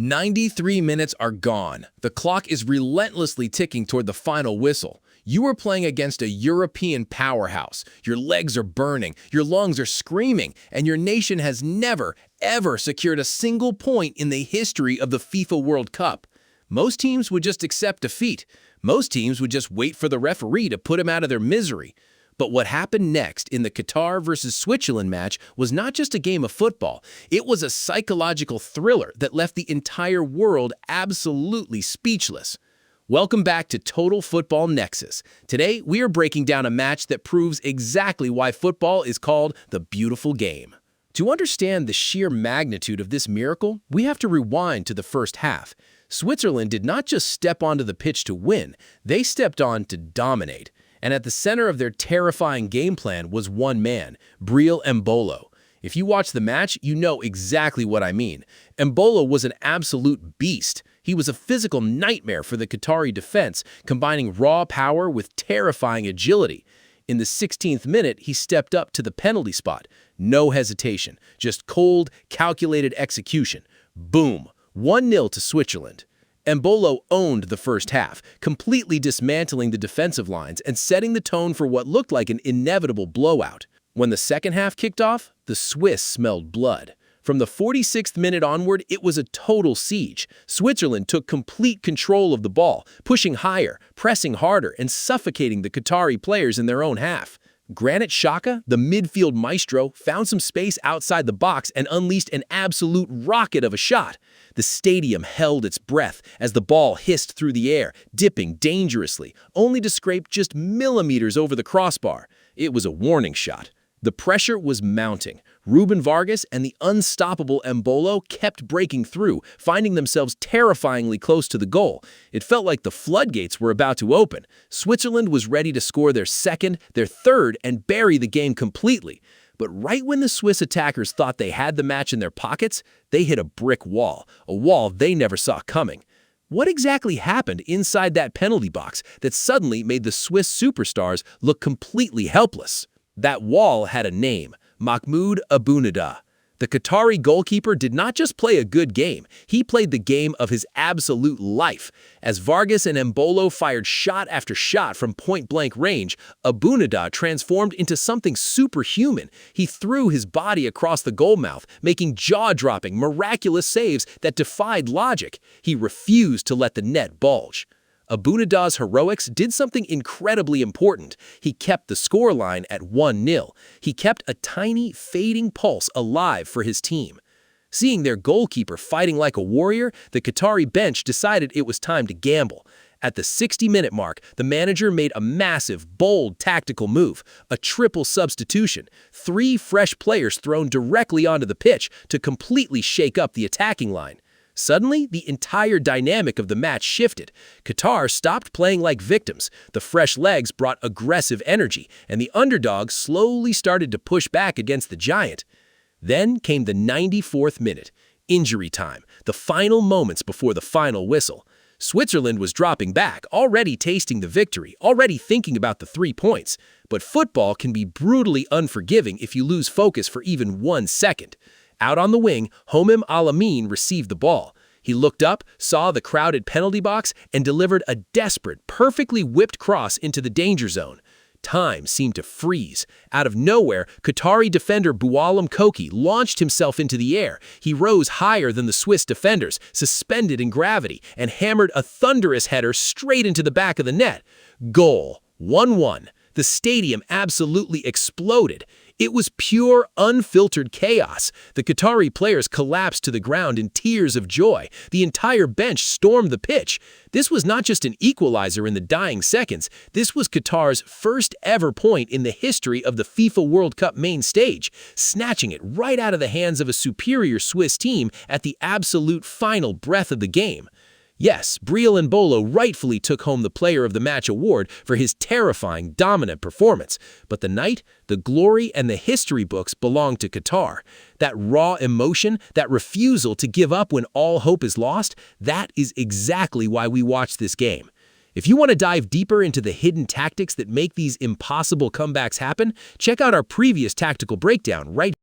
93 minutes are gone. The clock is relentlessly ticking toward the final whistle. You are playing against a European powerhouse. Your legs are burning, your lungs are screaming, and your nation has never, ever secured a single point in the history of the FIFA World Cup. Most teams would just accept defeat. Most teams would just wait for the referee to put them out of their misery. But what happened next in the Qatar versus Switzerland match was not just a game of football. It was a psychological thriller that left the entire world absolutely speechless. Welcome back to Total Football Nexus. Today, we are breaking down a match that proves exactly why football is called the beautiful game. To understand the sheer magnitude of this miracle, we have to rewind to the first half. Switzerland did not just step onto the pitch to win, they stepped on to dominate. And at the center of their terrifying game plan was one man, Breel Embolo. If you watch the match, you know exactly what I mean. Embolo was an absolute beast. He was a physical nightmare for the Qatari defense, combining raw power with terrifying agility. In the 16th minute, he stepped up to the penalty spot. No hesitation, just cold, calculated execution. Boom! 1-0 to Switzerland. Embolo owned the first half, completely dismantling the defensive lines and setting the tone for what looked like an inevitable blowout. When the second half kicked off, the Swiss smelled blood. From the 46th minute onward, it was a total siege. Switzerland took complete control of the ball, pushing higher, pressing harder, and suffocating the Qatari players in their own half. Granit Xhaka, the midfield maestro, found some space outside the box and unleashed an absolute rocket of a shot. The stadium held its breath as the ball hissed through the air, dipping dangerously, only to scrape just millimeters over the crossbar. It was a warning shot. The pressure was mounting. Ruben Vargas and the unstoppable Embolo kept breaking through, finding themselves terrifyingly close to the goal. It felt like the floodgates were about to open. Switzerland was ready to score their second, their third, and bury the game completely. But right when the Swiss attackers thought they had the match in their pockets, they hit a brick wall, a wall they never saw coming. What exactly happened inside that penalty box that suddenly made the Swiss superstars look completely helpless? That wall had a name, Mahmud Abunada. The Qatari goalkeeper did not just play a good game, he played the game of his absolute life. As Vargas and Embolo fired shot after shot from point-blank range, Abunada transformed into something superhuman. He threw his body across the goal mouth, making jaw-dropping, miraculous saves that defied logic. He refused to let the net bulge. Abunada's heroics did something incredibly important. He kept the scoreline at 1-0. He kept a tiny, fading pulse alive for his team. Seeing their goalkeeper fighting like a warrior, the Qatari bench decided it was time to gamble. At the 60-minute mark, the manager made a massive, bold tactical move, a triple substitution, 3 fresh players thrown directly onto the pitch to completely shake up the attacking line. Suddenly, the entire dynamic of the match shifted. Qatar stopped playing like victims, the fresh legs brought aggressive energy, and the underdog slowly started to push back against the giant. Then came the 94th minute, injury time, the final moments before the final whistle. Switzerland was dropping back, already tasting the victory, already thinking about the 3 points. But football can be brutally unforgiving if you lose focus for even 1 second. Out on the wing, Mahmud Abunada received the ball. He looked up, saw the crowded penalty box, and delivered a desperate, perfectly whipped cross into the danger zone. Time seemed to freeze. Out of nowhere, Qatari defender Boualem Khoukhi launched himself into the air. He rose higher than the Swiss defenders, suspended in gravity, and hammered a thunderous header straight into the back of the net. Goal. 1-1. The stadium absolutely exploded. It was pure, unfiltered chaos. The Qatari players collapsed to the ground in tears of joy. The entire bench stormed the pitch. This was not just an equalizer in the dying seconds. This was Qatar's first ever point in the history of the FIFA World Cup main stage, snatching it right out of the hands of a superior Swiss team at the absolute final breath of the game. Yes, Breel Embolo rightfully took home the Player of the Match award for his terrifying, dominant performance. But the night, the glory, and the history books belong to Qatar. That raw emotion, that refusal to give up when all hope is lost, that is exactly why we watch this game. If you want to dive deeper into the hidden tactics that make these impossible comebacks happen, check out our previous tactical breakdown right